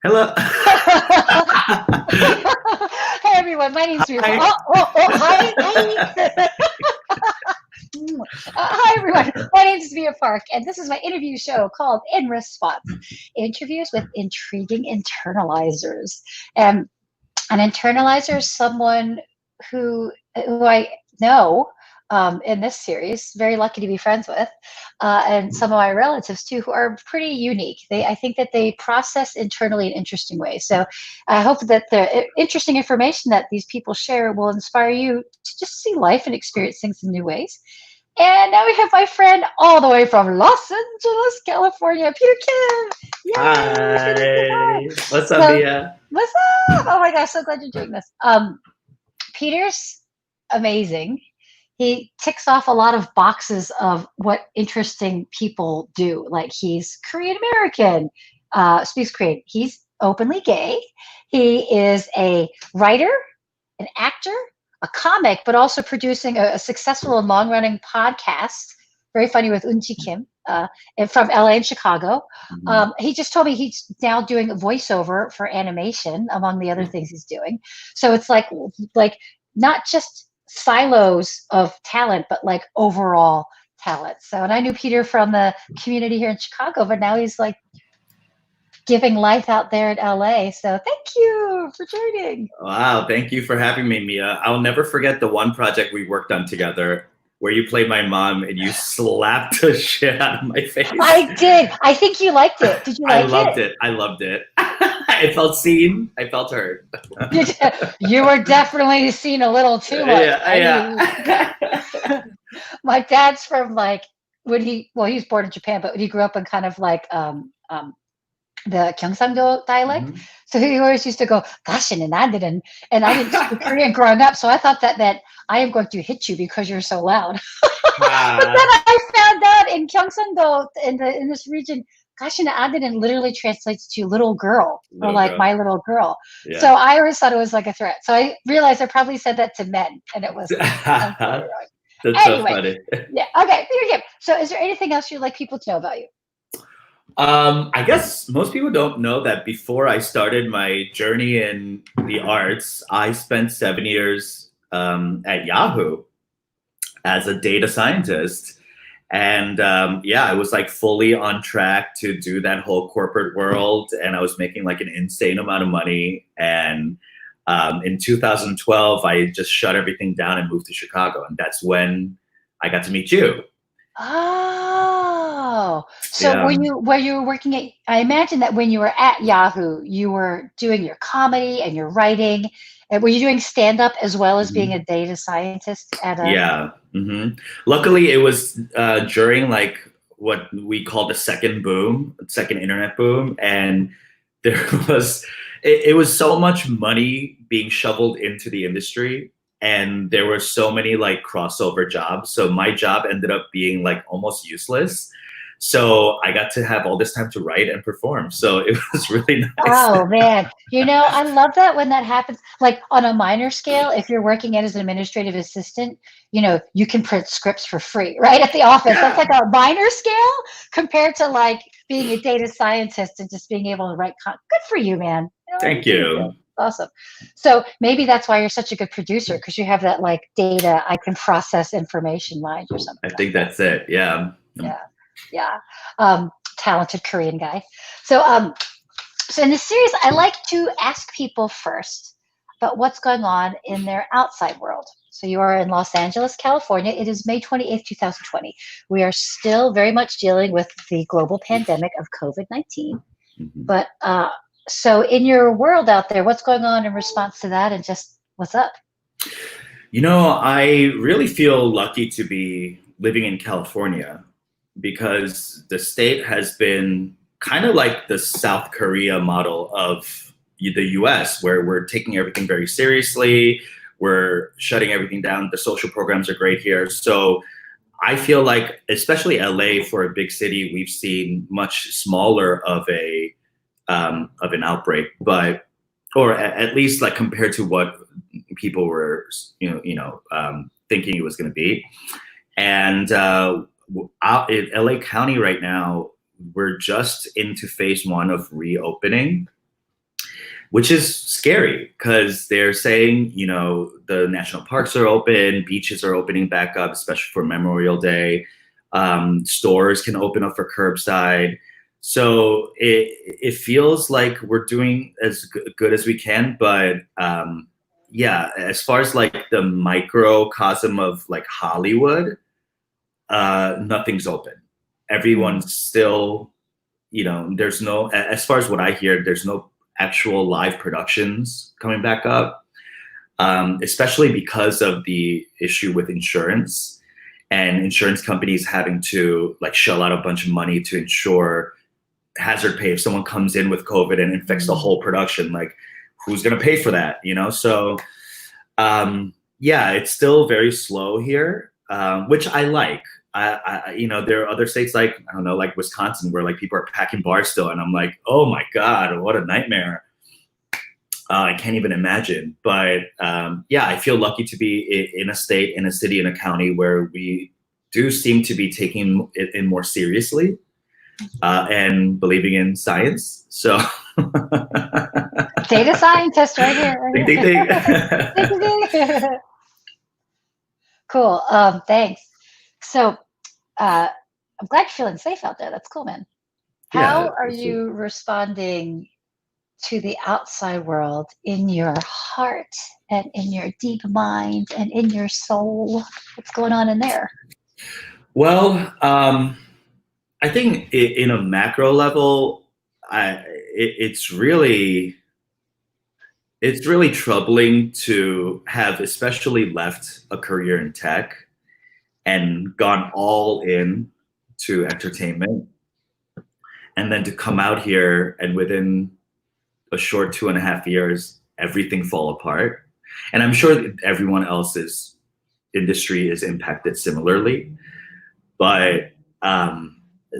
Hello. Hey everyone, my name's Revue. Hi. Hi, hi. Hi everyone, my name is Via Park, and this is my interview show called In Response: Interviews with Intriguing Internalizers. And an internalizer is someone who I know in this series, very lucky to be friends with, and some of my relatives too, who are pretty unique. I think that they process internally in interesting ways. So I hope that the interesting information that these people share will inspire you to just see life and experience things in new ways. And now we have my friend all the way from Los Angeles, California, Peter Kim. Yay! Hi. What's up, So, Mia? what's up? Oh my gosh, so glad you're doing this. Peter's amazing. He ticks off a lot of boxes of what interesting people do. Like he's Korean American, speaks Korean. He's openly gay. He is a writer, an actor, a comic, but also producing a successful and long running podcast. Very funny with Unchi Kim, and from LA and Chicago. Mhm. He just told me he's now doing voiceover for animation, among the other things he's doing. So it's like not just silos of talent, but like overall talent. So, and I knew Peter from the community here in Chicago, but now he's like giving life out there in LA. So thank you for joining. Wow, thank you for having me, Mia. I'll never forget the one project we worked on together where you played my mom and you slapped the shit out of my face. I did. I think you liked it. Did you I like loved it? it. I loved it. I felt seen. I felt heard. You, you were definitely seen a little too much. Yeah, I mean, yeah. my dad's from like he was born in Japan, but he grew up in kind of like the Gyeongsangdo dialect. Mhm. So he always used to go, "Gosh, and I didn't speak Korean growing up, so I thought that meant I am going to hit you because you're so loud." But then Ah, I found out in Gyeongsangdo in this region, "Gosh, and literally translates to little girl or little like girl. my little girl." So Yeah. I always thought it was like a threat. So I realized I probably said that to men, and it wasn't. I'm totally wrong. That's so Anyway, funny. yeah, okay, Peter Kim. So is there anything else you'd like people to know about you? I guess most people don't know that before I started my journey in the arts, I spent 7 years at Yahoo as a data scientist. And yeah, I was like fully on track to do that whole corporate world. And I was making like an insane amount of money. And in 2012, I just shut everything down and moved to Chicago. And that's when I got to meet you. Oh, so Yeah. when you were working at, I imagine that when you were at Yahoo, you were doing your comedy and your writing. And were you doing stand up as well as being Mhm. a data scientist at a? Yeah. Luckily, it was during like what we call the second boom, second internet boom, and there was it was so much money being shoveled into the industry, and there were so many like crossover jobs. So my job ended up being like almost useless. So I got to have all this time to write and perform. So it was really nice. Oh man, I love that when that happens. Like on a minor scale, if you're working as an administrative assistant, you can print scripts for free, right? At the office. That's Yeah. like a minor scale compared to like being a data scientist and just being able to write good for you, man. Thank Good for you. you. Awesome. So maybe that's why you're such a good producer because you have that like data, I can process information mind or I something like think that. that's it. Yeah. Yeah. Yeah. Talented Korean guy. So in this series, I like to ask people first about what's going on in their outside world. So you are in Los Angeles, California. It is May 28th, 2020. We are still very much dealing with the global pandemic of COVID-19. Mhm. But so in your world out there, what's going on in response to that and just what's up? I really feel lucky to be living in California because the state has been kind of like the South Korea model of the US, where we're taking everything very seriously. We're shutting everything down. The social programs are great here. So I feel like, especially LA for a big city, we've seen much smaller of an outbreak, but or at least like compared to what people were thinking it was going to be. And out in LA County right now, we're just into phase one of reopening. which is scary because they're saying, you know, the national parks are open, beaches are opening back up, especially for Memorial Day. Stores can open up for curbside. So it feels like we're doing as good as we can, but yeah, as far as like the microcosm of like Hollywood, nothing's open. Everyone's still, you know, there's no, as far as what I hear, there's no actual live productions coming back up, especially because of the issue with insurance and insurance companies having to like shell out a bunch of money to insure hazard pay if someone comes in with COVID and infects the whole production. Like, who's going to pay for that? You know, so yeah, it's still very slow here, which I like. You know, there are other states like, I don't know, like Wisconsin, where like people are packing bars still, and I'm like, oh my God, what a nightmare. I can't even imagine. But yeah, I feel lucky to be in a state, in a city, in a county where we do seem to be taking it in more seriously and believing in science. So data scientist right here. Ding, ding, ding. Cool. Thanks. So I'm glad you're feeling safe out there. That's cool, man. How are you responding to the outside world in your heart and in your deep mind and in your soul? What's going on in there? Well, I think in a macro level, it's really troubling to have especially left a career in tech and gone all in to entertainment, and then to come out here and within a short 2.5 years, everything fall apart. And I'm sure everyone else's industry is impacted similarly, but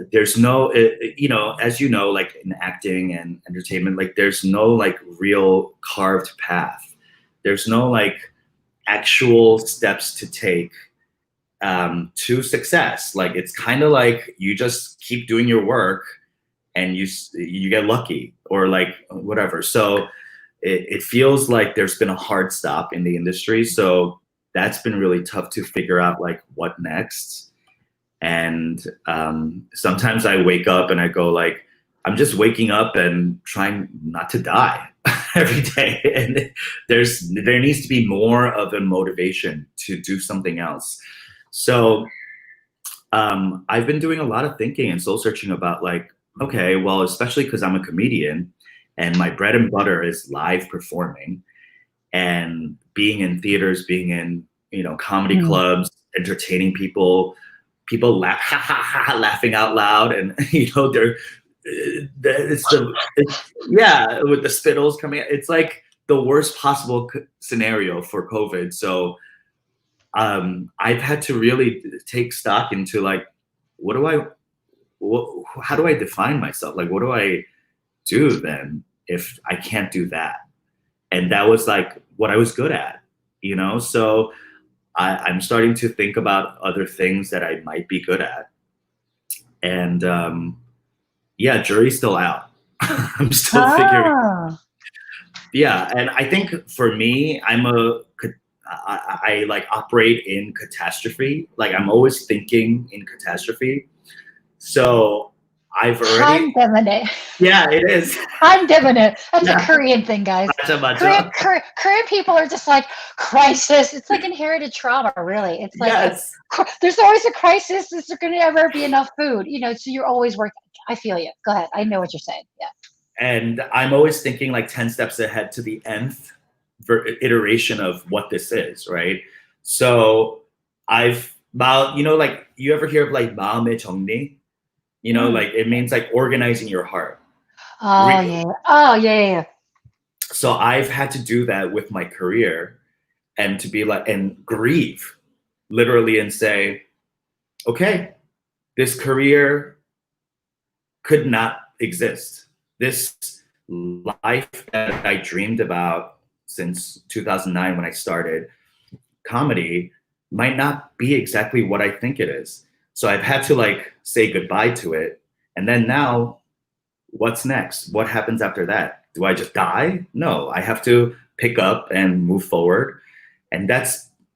there's no, you know, as you know, like in acting and entertainment, like there's no like real carved path. There's no like actual steps to take to success. Like it's kind of like you just keep doing your work and you get lucky or like whatever. So it feels like there's been a hard stop in the industry. So that's been really tough to figure out like what next. And sometimes I wake up and I go like, I'm just waking up and trying not to die every day. And there needs to be more of a motivation to do something else. So I've been doing a lot of thinking and soul searching about like, okay, well, especially because I'm a comedian and my bread and butter is live performing and being in theaters, being in, you know, comedy clubs, entertaining people laughing out loud, and you know yeah, with the spittles coming out. It's like the worst possible scenario for COVID. So I've had to really take stock into like, how do I define myself? Like, what do I do then if I can't do that? And that was like what I was good at, you know? So I'm starting to think about other things that I might be good at. And yeah, jury's still out. I'm still figuring. Yeah, and I think for me, I like operate in catastrophe. Like I'm always thinking in catastrophe. So I've already. Yeah, it is. That's a Korean thing, guys. Korean people are just like, crisis. It's like inherited trauma, really. It's like, yes. There's always a crisis. Is there going to ever be enough food? You know, so you're always working. I feel you. Go ahead. I know what you're saying. Yeah. And I'm always thinking like 10 steps ahead to the nth iteration of what this is, right? So you know, like you ever hear of like 마음의 정리? You know, like it means like organizing your heart. Oh, yeah. Oh, yeah. So I've had to do that with my career and to be like, and grieve literally and say, okay, this career could not exist. This life that I dreamed about since 2009 when I started comedy might not be exactly what I think it is. So I've had to like say goodbye to it. And then now what's next? What happens after that? Do I just die? No, I have to pick up and move forward. And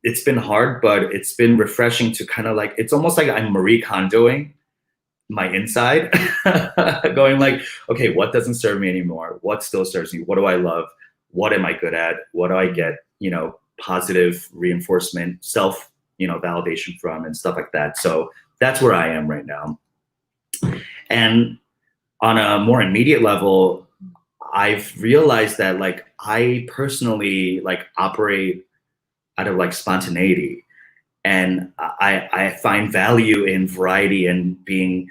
it's been hard, but it's been refreshing to kind of like, it's almost like I'm Marie Kondoing my inside, going like, okay, what doesn't serve me anymore? What still serves me? What do I love? What am I good at? What do I get, positive reinforcement, self, validation from, and stuff like that. So that's where I am right now. And on a more immediate level, I've realized that like I personally like operate out of like spontaneity, and I find value in variety and being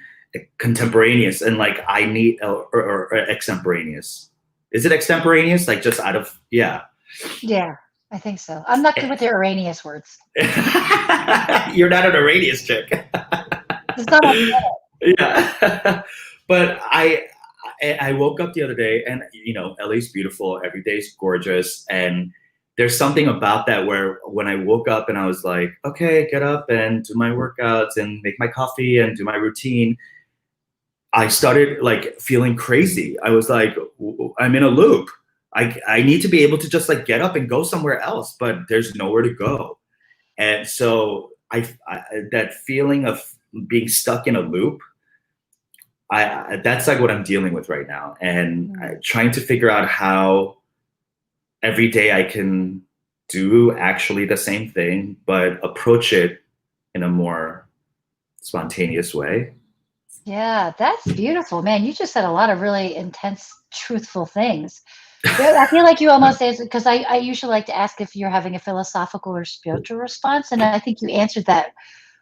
contemporaneous, and like I need or extemporaneous. Is it extemporaneous? Like just out of Yeah, I think so. I'm not good with the Arrhenius words. You're not an Arrhenius chick. It's not yeah. But I woke up the other day, and LA's beautiful, every day's gorgeous, and there's something about that where when I woke up and I was like, okay, get up and do my workouts and make my coffee and do my routine, I started like feeling crazy. I was like, I'm in a loop. I need to be able to just like get up and go somewhere else, but there's nowhere to go. And so I that feeling of being stuck in a loop, that's like what I'm dealing with right now, and trying to figure out how every day I can do actually the same thing, but approach it in a more spontaneous way. Yeah, that's beautiful, man. You just said a lot of really intense, truthful things. Yeah, I feel like you almost answered, because I usually like to ask if you're having a philosophical or spiritual response, and I think you answered that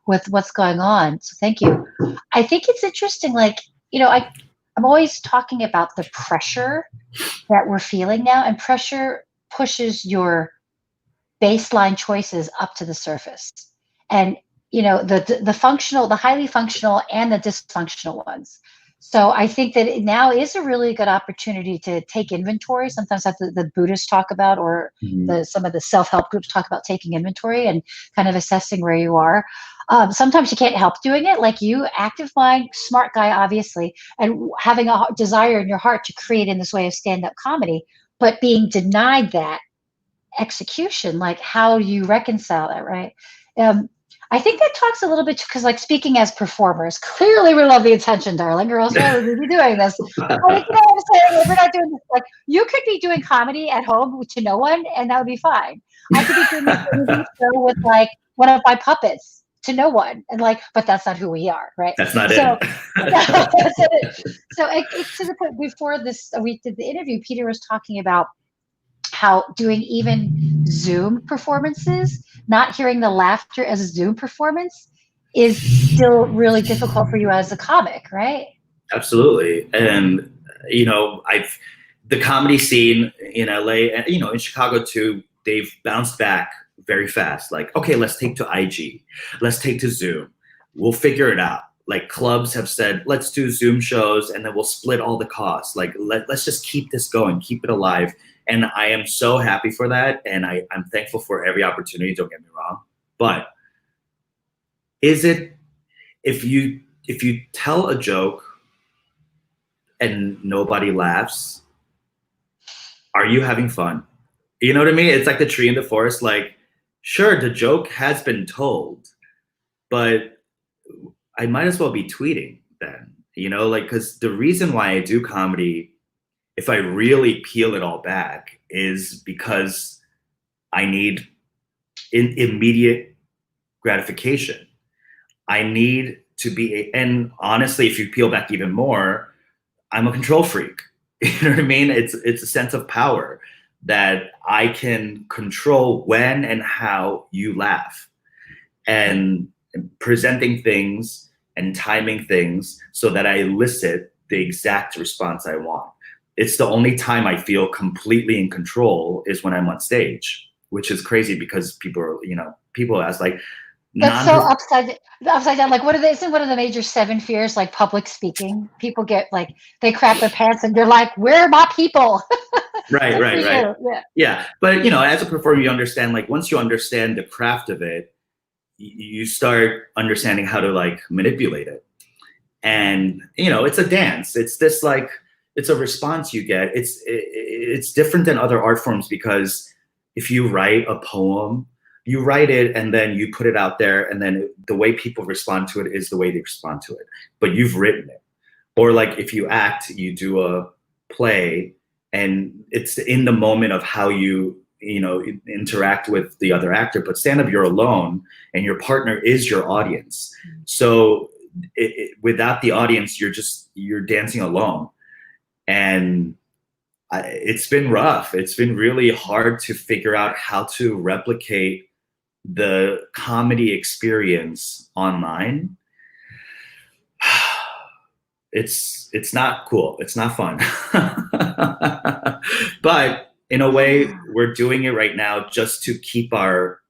with what's going on. So thank you. I think it's interesting, like, I'm always talking about the pressure that we're feeling now, and pressure pushes your baseline choices up to the surface. And the functional, the highly functional, and the dysfunctional ones. So I think that now is a really good opportunity to take inventory. Sometimes that's the Buddhists talk about, or some of the self-help groups talk about taking inventory and kind of assessing where you are. Sometimes you can't help doing it, like you, active mind, smart guy, obviously, and having a desire in your heart to create in this way of stand-up comedy, but being denied that execution. Like, how do you reconcile that, right? I think that talks a little bit, because like, speaking as performers, clearly we love the attention, darling, or else why would we be doing this? I think, what I'm saying, if we're not doing this, like, you could be doing comedy at home to no one, and that would be fine. I could be doing this show with like one of my puppets to no one, and like, but that's not who we are, right? That's not so, it. So it's to the point, before this we did the interview, Peter was talking about how doing even Zoom performances, not hearing the laughter as a Zoom performance, is still really difficult for you as a comic, right? Absolutely. And the comedy scene in LA, and in Chicago too, they've bounced back very fast. Like, okay, let's take to IG, let's take to Zoom, we'll figure it out. Like, clubs have said, let's do Zoom shows, and then we'll split all the costs. Like, let's just keep this going, keep it alive. And I am so happy for that, and I'm thankful for every opportunity, don't get me wrong. But is it, if you tell a joke and nobody laughs, are you having fun? You know what I mean? It's like the tree in the forest. Like, sure, the joke has been told, but I might as well be tweeting then, because the reason why I do comedy, if I really peel it all back, is because I need immediate gratification. I need to be, and honestly, if you peel back even more, I'm a control freak. You know what I mean? It's a sense of power that I can control when and how you laugh, and presenting things and timing things so that I elicit the exact response I want. It's the only time I feel completely in control is when I'm on stage, which is crazy, because people ask like, that's so upside down. Like, isn't one of the major 7 fears like public speaking? People get like, they crap their pants, and you're like, where are my people? Right. Yeah. But as a performer, you understand, like, once you understand the craft of it, you start understanding how to like manipulate it. And it's a dance. It's this like it's a response you get. It's different than other art forms, because if you write a poem, you write it and then you put it out there, and then the way people respond to it is the way they respond to it. But you've written it. Or like if you act, you do a play, and it's in the moment of how you interact with the other actor. But stand up, you're alone, and your partner is your audience. So without the audience, you're dancing alone. And it's been rough. It's been really hard to figure out how to replicate the comedy experience online. It's not cool. It's not fun. But in a way, we're doing it right now just to keep our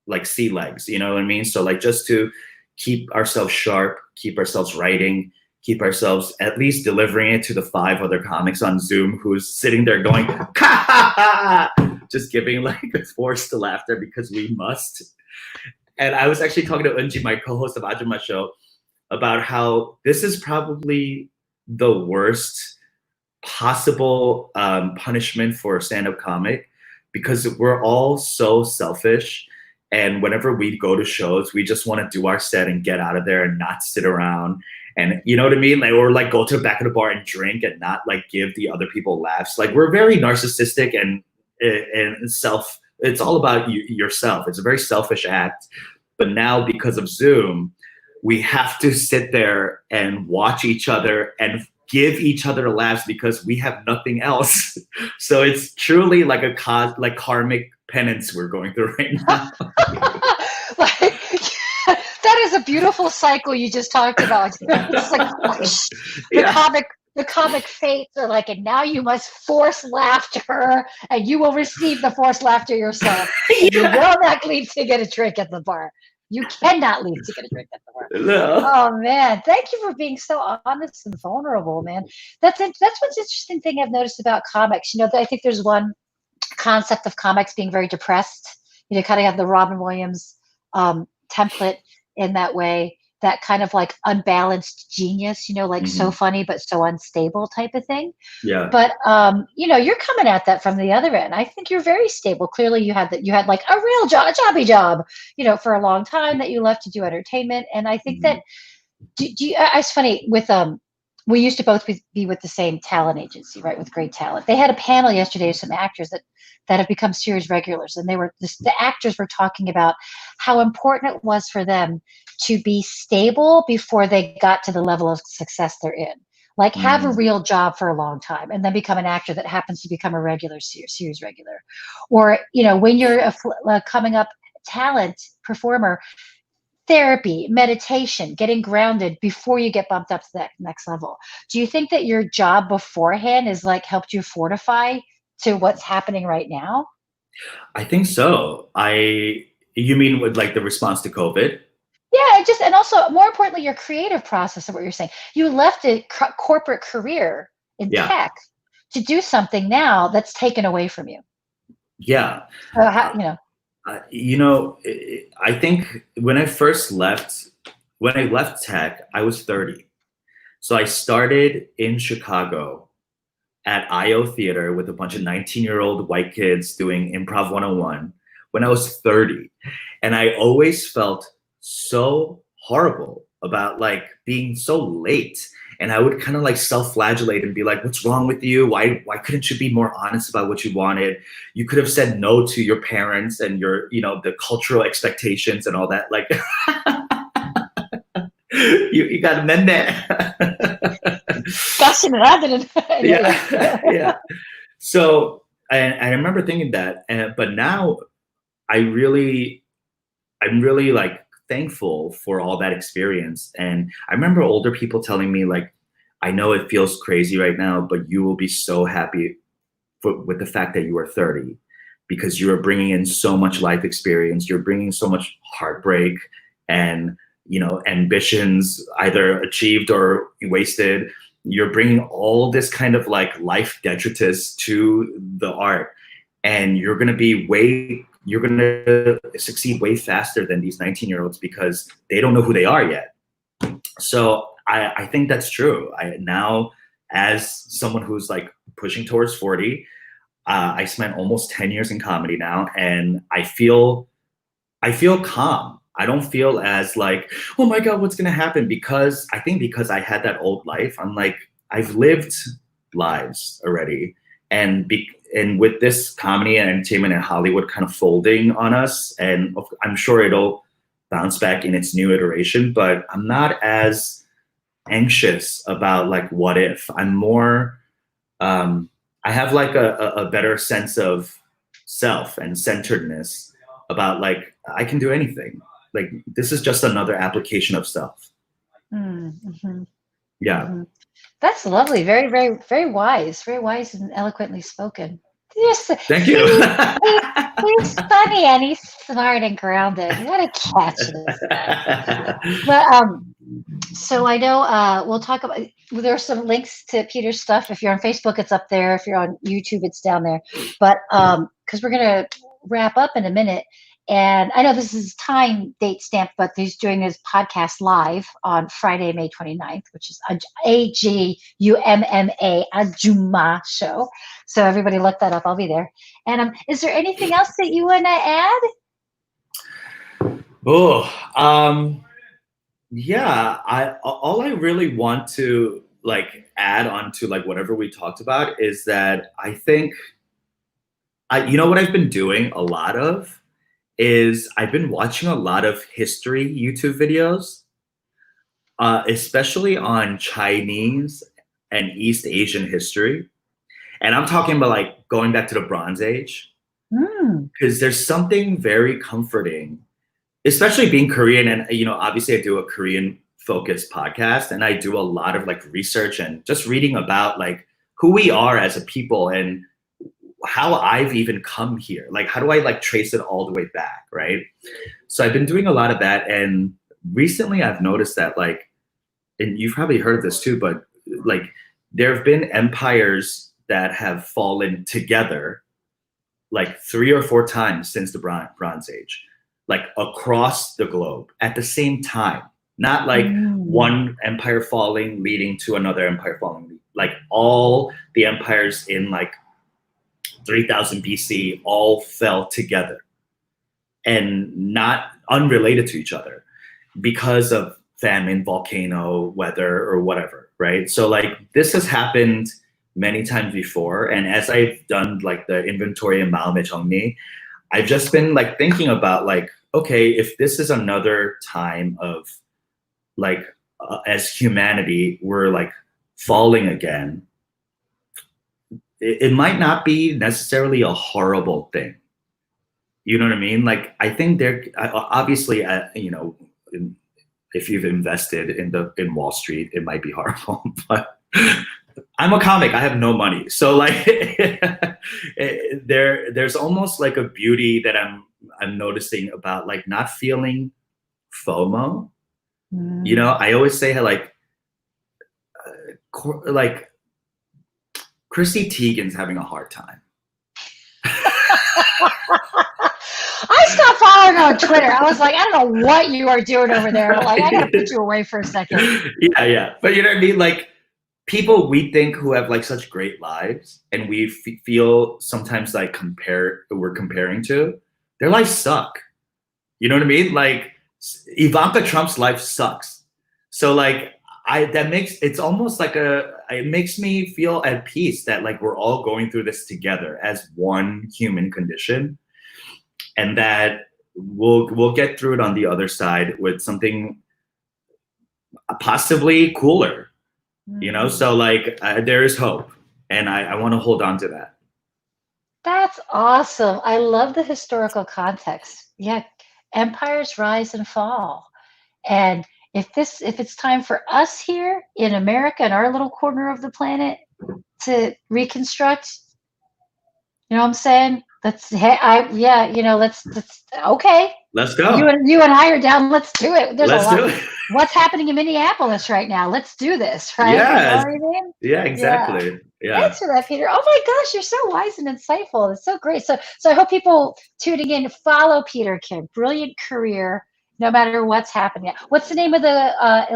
like sea legs, you know what I mean? So like just to keep ourselves sharp, keep ourselves writing, keep ourselves at least delivering it to the 5 other comics on Zoom who's sitting there going, just giving like a forced laughter because we must. And I was actually talking to Unji, my co-host of Ajuma Show, about how this is probably the worst possible punishment for a stand-up comic, because we're all so selfish. And whenever we go to shows, we just want to do our set and get out of there and not sit around. And you know what I mean? Like, or like go to the back of the bar and drink and not like give the other people laughs. Like we're very narcissistic and it's all about yourself. It's a very selfish act. But now because of Zoom, we have to sit there and watch each other and give each other laughs because we have nothing else. So it's truly like a karmic penance we're going through right now. That is a beautiful cycle you just talked about. It's like the comic fates are like, and now you must force laughter, and you will receive the forced laughter yourself. And you will not leave to get a drink at the bar. You cannot leave to get a drink at the bar. No. Oh man, thank you for being so honest and vulnerable, man. That's what's interesting thing I've noticed about comics. I think there's one concept of comics being very depressed. Kind of have the Robin Williams template in that way, that kind of like unbalanced genius, so funny but so unstable type of thing. Yeah. But you're coming at that from the other end. I think you're very stable. Clearly you had like a real jobby job, for a long time that you left to do entertainment. And I think that it's funny with we used to both be with the same talent agency, right? With great talent. They had a panel yesterday of some actors that have become series regulars, and the actors were talking about how important it was for them to be stable before they got to the level of success they're in. Like have a real job for a long time and then become an actor that happens to become a regular series regular. Or, when you're a coming up talent performer, therapy, meditation, getting grounded before you get bumped up to that next level. Do you think that your job beforehand has like helped you fortify to what's happening right now? I think so. You mean with like the response to COVID? Yeah, and also more importantly, your creative process of what you're saying. You left a corporate career in tech to do something now that's taken away from you. Yeah. I think when I left tech, I was 30. So I started in Chicago at IO Theater with a bunch of 19-year-old white kids doing Improv 101 when I was 30. And I always felt so horrible about like being so late. And I would kind of like self-flagellate and be like, what's wrong with you? Why couldn't you be more honest about what you wanted? You could have said no to your parents and your, the cultural expectations and all that. Like, you got to mend that. Yeah. So I remember thinking that, but now I'm really like thankful for all that experience. And I remember older people telling me like, I know it feels crazy right now, but you will be so happy with the fact that you are 30, because you are bringing in so much life experience. You're bringing so much heartbreak and, ambitions either achieved or wasted. You're bringing all this kind of like life detritus to the art, and you're going to succeed way faster than these 19-year-olds because they don't know who they are yet. So I think that's true. Now as someone who's like pushing towards 40, I spent almost 10 years in comedy now, and I feel calm. I don't feel as like, oh my God, what's gonna happen? Because I think because I had that old life, I'm like, I've lived lives already. And and with this comedy and entertainment and Hollywood kind of folding on us, and I'm sure it'll bounce back in its new iteration, but I'm not as anxious about like what if. I'm more I have like a better sense of self and centeredness about like I can do anything. Like this is just another application of self. Mm-hmm. Yeah. Mm-hmm. That's lovely. Very, very, very wise and eloquently spoken. Yes, Thank you. he's funny and he's smart and grounded. What a catch this guy. But so I know we'll talk about. There's some links to Peter's stuff. If you're on Facebook, it's up there. If you're on YouTube, it's down there. But because we're gonna wrap up in a minute, and I know this is time date stamped, but he's doing his podcast live on Friday, May 29th, which is Ajuma show. So everybody look that up. I'll be there. And is there anything else that you want to add? Oh, yeah. All I really want to like add on to like whatever we talked about is that I think you know what I've been doing a lot of is I've been watching a lot of history YouTube videos, especially on Chinese and East Asian history. And I'm talking about like going back to the Bronze Age, because there's something very comforting, especially being Korean. And, you know, obviously I do a Korean focused podcast, and I do a lot of like research and just reading about like who we are as a people and how I've even come here. Like, how do I like trace it all the way back, right? So I've been doing a lot of that, and recently I've noticed that like, and you've probably heard of this too, but like there have been empires that have fallen together like 3 or 4 times since the Bronze Age, like across the globe at the same time. Not like one empire falling leading to another empire falling, like all the empires in like 3000 BC all fell together and not unrelated to each other because of famine, volcano, weather, or whatever, right? So like this has happened many times before. And as I've done like the inventory and 마음의 정리, I've just been like thinking about like, okay, if this is another time of like, as humanity, we're like falling again, it might not be necessarily a horrible thing. You know what I mean? Like, I think there, obviously, you know, if you've invested in Wall Street, it might be horrible, but I'm a comic. I have no money. So like there's almost like a beauty that I'm noticing about like not feeling FOMO. You know, I always say how like Chrissy Teigen's having a hard time. I stopped following her on Twitter. I was like, I don't know what you are doing over there. Like, I gotta put you away for a second. Yeah. But you know what I mean? Like people we think who have like such great lives and we feel sometimes like we're comparing to, their lives suck. You know what I mean? Like Ivanka Trump's life sucks. So like it's almost like it makes me feel at peace that like we're all going through this together as one human condition, and that we'll get through it on the other side with something possibly cooler, you know? So like there is hope, and I want to hold on to that. That's awesome. I love the historical context. Yeah, empires rise and fall. And if it's time for us here in America, in our little corner of the planet, to reconstruct, you know what I'm saying? Let's okay. Let's go. You and I are down. Let's do it. There's Let's a lot. do it. What's happening in Minneapolis right now? Let's do this, right? Yes. You know what I mean? Yeah, exactly. Yeah. Thanks for that, Peter. Oh my gosh, you're so wise and insightful. It's so great. So I hope people tuning in follow Peter Kim. Brilliant career. no matter what's happening. What's the name of the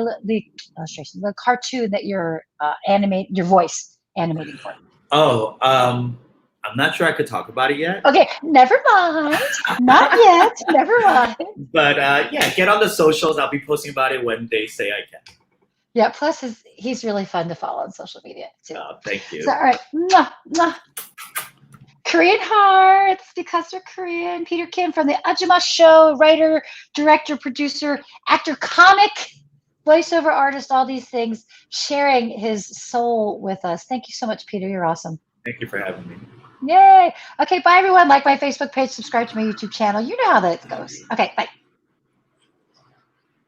illustration, the cartoon that you're animating, your voice animating for? Oh, I'm not sure I could talk about it yet. Okay, never mind. Not yet. Never mind. But yeah, get on the socials. I'll be posting about it when they say I can. Yeah, plus he's really fun to follow on social media too. Thank you. So, all right. Mwah, mwah. Korean hearts because they're Korean. Peter Kim from the Ajima Show, writer, director, producer, actor, comic, voiceover artist, all these things, sharing his soul with us. Thank you so much, Peter. You're awesome. Thank you for having me. Yay. Okay, bye everyone. Like my Facebook page, subscribe to my YouTube channel. You know how that goes. Okay, bye.